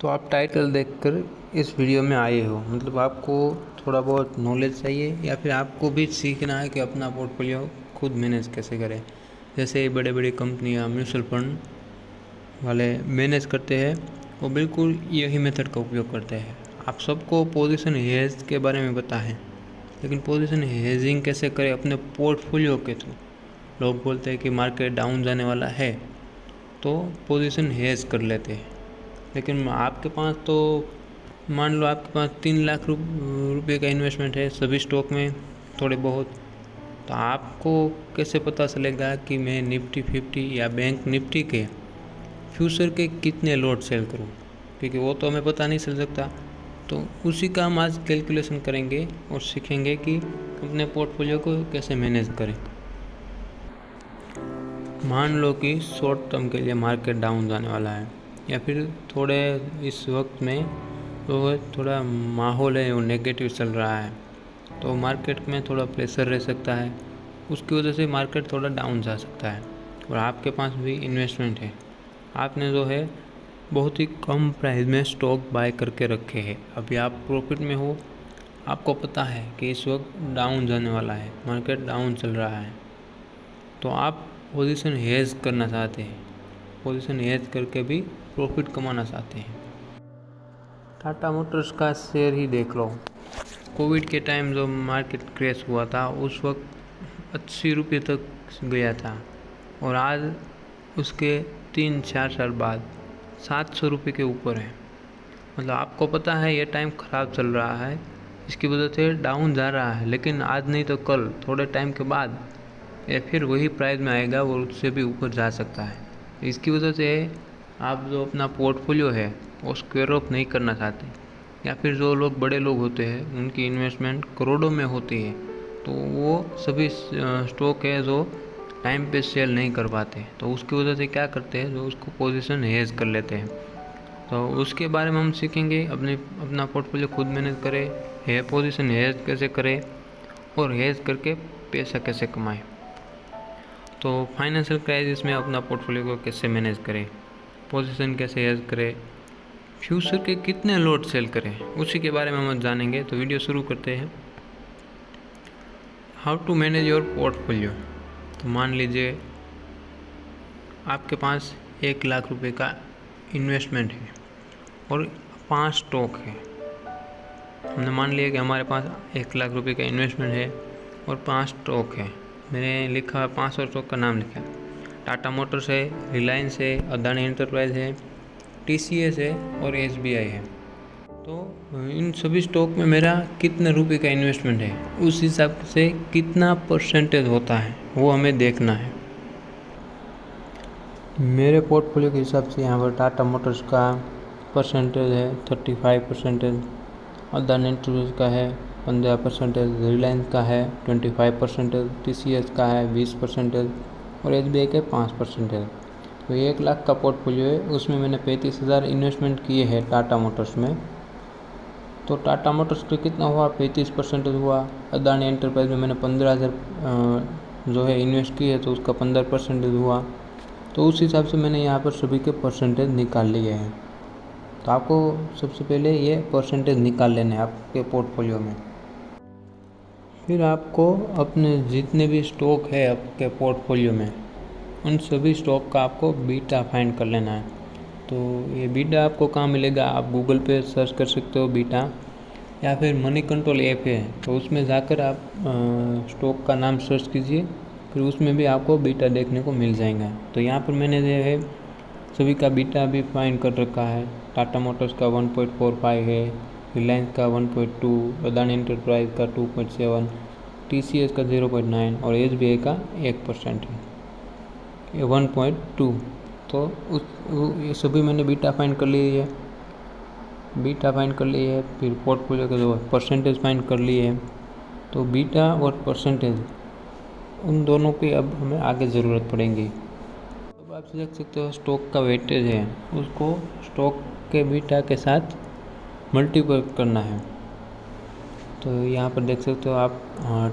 तो आप टाइटल देखकर इस वीडियो में आए हो, मतलब आपको थोड़ा बहुत नॉलेज चाहिए या फिर आपको भी सीखना है कि अपना पोर्टफोलियो खुद मैनेज कैसे करें। जैसे बड़े बड़ी कंपनियां म्यूचुअल फंड वाले मैनेज करते हैं, वो बिल्कुल यही मेथड का उपयोग करते हैं। आप सबको पोजीशन हेज के बारे में पता है, लेकिन पोजीशन हेजिंग कैसे करें अपने पोर्टफोलियो के थ्रू। लोग बोलते हैं कि मार्केट डाउन जाने वाला है तो पोजीशन हेज कर लेते हैं, लेकिन आपके पास तो मान लो आपके पास 3 लाख रुपये का इन्वेस्टमेंट है सभी स्टॉक में थोड़े बहुत, तो आपको कैसे पता चलेगा कि मैं निफ्टी 50 या बैंक निफ्टी के फ्यूचर के कितने लॉट सेल करूं, क्योंकि वो तो हमें पता नहीं चल सकता। तो उसी का हम आज कैलकुलेशन करेंगे और सीखेंगे कि अपने पोर्टफोलियो को कैसे मैनेज करें। मान लो कि शॉर्ट टर्म के लिए मार्केट डाउन जाने वाला है, या फिर थोड़े इस वक्त में तो थोड़ा माहौल है वो नेगेटिव चल रहा है, तो मार्केट में थोड़ा प्रेशर रह सकता है, उसकी वजह से मार्केट थोड़ा डाउन जा सकता है। और आपके पास भी इन्वेस्टमेंट है, आपने जो है बहुत ही कम प्राइस में स्टॉक बाय करके रखे हैं, अभी आप प्रॉफिट में हो, आपको पता है कि इस वक्त डाउन जाने वाला है, मार्केट डाउन चल रहा है, तो आप पोजीशन हेज करना चाहते हैं, पोजीशन हेज करके भी प्रॉफिट कमाना चाहते हैं। टाटा मोटर्स का शेयर ही देख लो, कोविड के टाइम जो मार्केट क्रैश हुआ था उस वक्त 80 रुपये तक गया था, और आज उसके 3-4 साल बाद 700 रुपये के ऊपर है। मतलब आपको पता है ये टाइम ख़राब चल रहा है, इसकी वजह से डाउन जा रहा है, लेकिन आज नहीं तो कल थोड़े टाइम के बाद या फिर वही प्राइस में आएगा और उससे भी ऊपर जा सकता है। इसकी वजह से आप जो अपना पोर्टफोलियो है वो स्क्वेयर ऑफ नहीं करना चाहते, या फिर जो लोग बड़े लोग होते हैं उनकी इन्वेस्टमेंट करोड़ों में होती है, तो वो सभी स्टॉक है जो टाइम पे सेल नहीं कर पाते, तो उसकी वजह से क्या करते हैं, जो उसको पोजीशन हेज कर लेते हैं। तो उसके बारे में हम सीखेंगे, अपना पोर्टफोलियो खुद मैनेज करें, है पोजीशन हेज कैसे करें और हेज करके पैसा कैसे कमाएं। तो फाइनेंशियल क्राइसिस में अपना पोर्टफोलियो को कैसे मैनेज करें, पोजीशन कैसे हेज करें, फ्यूचर के कितने लॉट सेल करें, उसी के बारे में हम जानेंगे। तो वीडियो शुरू करते हैं। How to manage your portfolio. तो मान लीजिए आपके पास 1 लाख रुपए का इन्वेस्टमेंट है और 5 स्टॉक है। हमने मान लिया कि हमारे पास 1 लाख रुपए का इन्वेस्टमेंट है और 5 स्टॉक है। मैंने लिखा 500 स्टॉक का नाम लिखा, टाटा मोटर्स है, रिलायंस है, अदानी एंटरप्राइज है, TCS है और SBI है। तो इन सभी स्टॉक में मेरा कितने रुपए का इन्वेस्टमेंट है, उस हिसाब से कितना परसेंटेज होता है वो हमें देखना है। मेरे पोर्टफोलियो के हिसाब से यहाँ पर टाटा मोटर्स का परसेंटेज है 35%, अदानी एंटरप्राइज का है 15%, रिलायंस का है 25%, TCS का है 20% और SBI का 5%। तो 1 लाख का पोर्टफोलियो है, उसमें मैंने 35,000 इन्वेस्टमेंट किए हैं टाटा मोटर्स में। तो टाटा मोटर्स का कितना हुआ, 35% हुआ। अदानी एंटरप्राइज में मैंने 15,000 जो है इन्वेस्ट किए, तो उसका 15% हुआ। तो उस हिसाब से मैंने यहाँ पर सभी के परसेंटेज निकाल लिए हैं। तो आपको सबसे पहले ये परसेंटेज निकाल लेने हैं आपके पोर्टफोलियो में। फिर आपको अपने जितने भी स्टॉक है आपके पोर्टफोलियो में, उन सभी स्टॉक का आपको बीटा फाइंड कर लेना है। तो ये बीटा आपको कहाँ मिलेगा, आप गूगल पे सर्च कर सकते हो बीटा, या फिर मनी कंट्रोल ऐप है तो उसमें जाकर आप स्टॉक का नाम सर्च कीजिए, फिर उसमें भी आपको बीटा देखने को मिल जाएगा। तो यहाँ पर मैंने जो है सभी का बीटा भी फाइंड कर रखा है। टाटा मोटर्स का 1.45 है, रिलायंस का 1.2, अदानी एंटरप्राइज का 2.7, TCS का 0.9 और SBI का 1% है, 1.2। तो ये सभी मैंने बीटा फाइंड कर लिए है, फिर पोर्टफोलियो का जो परसेंटेज फाइंड कर लिए है। तो बीटा और परसेंटेज उन दोनों की अब हमें आगे ज़रूरत पड़ेगी। अब आप देख सकते हो स्टॉक का वेटेज है, उसको स्टॉक के बीटा के साथ मल्टीप्लाई करना है। तो यहाँ पर देख सकते हो आप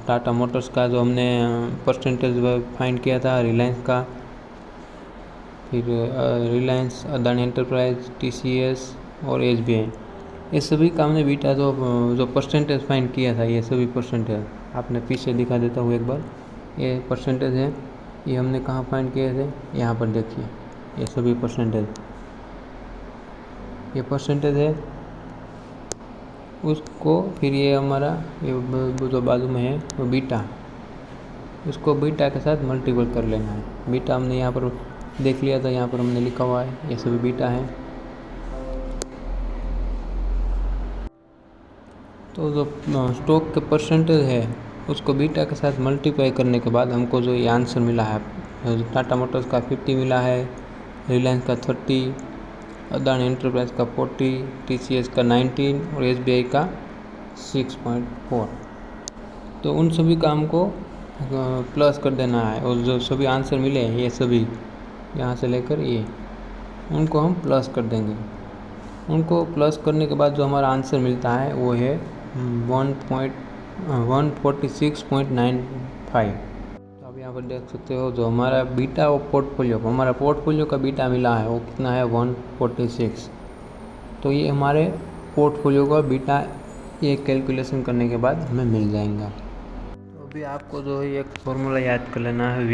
टाटा मोटर्स का जो हमने परसेंटेज फाइंड किया था, रिलायंस का, फिर रिलायंस, अदानी एंटरप्राइज, TCS, और SBI, ये सभी का हमने बीटा जो परसेंटेज फाइंड किया था, ये सभी परसेंटेज आपने पीछे दिखा देता हूँ एक बार। ये परसेंटेज है, ये हमने कहाँ फाइंड किए थे, यहाँ पर देखिए ये सभी परसेंटेज, ये परसेंटेज है उसको, फिर ये हमारा ये जो बाजू में है वो बीटा, उसको बीटा के साथ मल्टीपल कर लेना है। बीटा हमने यहाँ पर देख लिया था, यहाँ पर हमने लिखा हुआ है, ये सभी बीटा है। तो जो स्टॉक के परसेंटेज है उसको बीटा के साथ मल्टीप्लाई करने के बाद हमको जो ये आंसर मिला है, टाटा मोटर्स का 50 मिला है, रिलायंस का 30, अदानी एंटरप्राइज का 40, TCS का 19 और SBI का 6.4। तो उन सभी का हमको प्लस कर देना है, और जो सभी आंसर मिले हैं ये सभी यहाँ से लेकर ये, उनको हम प्लस कर देंगे। उनको प्लस करने के बाद जो हमारा आंसर मिलता है वो है 146.95। तो अब यहाँ पर देख सकते हो जो हमारा बीटा और पोर्टफोलियो, हमारा पोर्टफोलियो का बीटा मिला है वो कितना है 146। तो ये हमारे पोर्टफोलियो का बीटा ये कैलकुलेशन करने के बाद हमें मिल जाएगा। तो अभी आपको जो है एक फॉर्मूला याद कर लेना है,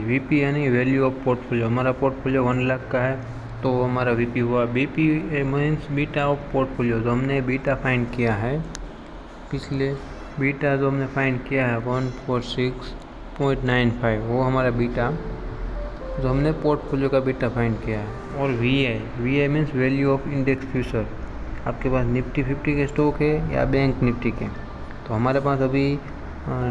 VP यानी वैल्यू ऑफ पोर्टफोलियो। हमारा पोर्टफोलियो 1 लाख का है तो हमारा VP हुआ, BP means beta of portfolio. जो हमने बीटा फाइंड किया है पिछले, बीटा जो हमने फाइंड किया है 146.95, वो हमारा बीटा जो हमने पोर्टफोलियो का बीटा फाइंड किया है। और VI means value of index future. आपके पास निफ्टी 50 के स्टॉक है या बैंक निफ्टी के, तो हमारे पास अभी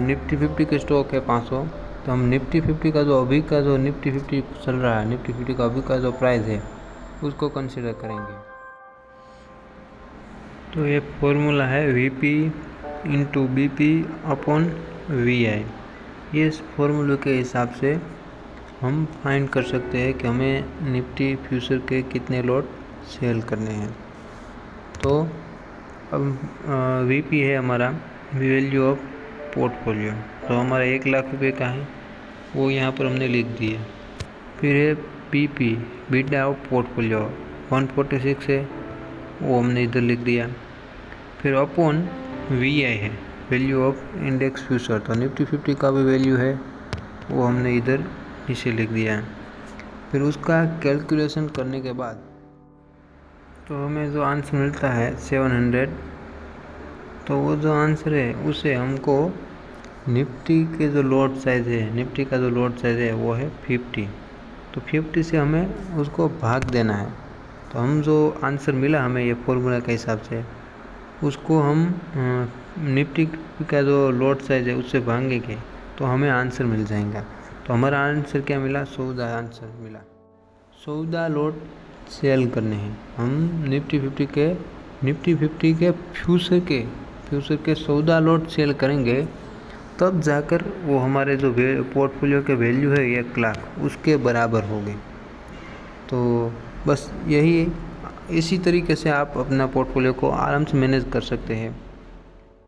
निफ्टी 50 के स्टॉक है 500, तो हम निफ्टी 50 का जो अभी का जो निफ्टी 50 चल रहा है, निफ्टी 50 का अभी का जो प्राइस है उसको कंसिडर करेंगे। तो ये फॉर्मूला है VP into BP upon VI। ये इस फॉर्मूले के हिसाब से हम फाइंड कर सकते हैं कि हमें निफ्टी फ्यूचर के कितने लॉट सेल करने हैं। तो अब VP है हमारा वैल्यू ऑफ पोर्टफोलियो, तो हमारा 1 लाख रुपए का है, वो यहाँ पर हमने लिख दिया। फिर है BP बीटा ऑफ पोर्टफोलियो 146 है, वो हमने इधर लिख दिया। फिर अपॉन VI है वैल्यू ऑफ इंडेक्स फ्यूचर, तो निफ्टी 50 का भी वैल्यू है वो हमने इधर नीचे लिख दिया है। फिर उसका कैलकुलेशन करने के बाद तो हमें जो आंसर मिलता है 700, तो वो जो आंसर है उसे हमको निफ्टी के जो लॉट साइज़ है, निफ्टी का जो लॉट साइज़ है वो है 50, तो 50 से हमें उसको भाग देना है। तो हम जो आंसर मिला हमें ये फॉर्मूला के हिसाब से, उसको हम निफ्टी का जो लॉट साइज़ है उससे भागेंगे तो हमें आंसर मिल जाएगा। तो हमारा आंसर क्या मिला, 14 आंसर मिला। 14 लॉट सेल करने हैं हम निफ्टी 50 के फ्यूचर के 14 लॉट सेल करेंगे, तब जाकर वो हमारे जो पोर्टफोलियो के वैल्यू है 1 लाख उसके बराबर होगी। तो बस यही, इसी तरीके से आप अपना पोर्टफोलियो को आराम से मैनेज कर सकते हैं।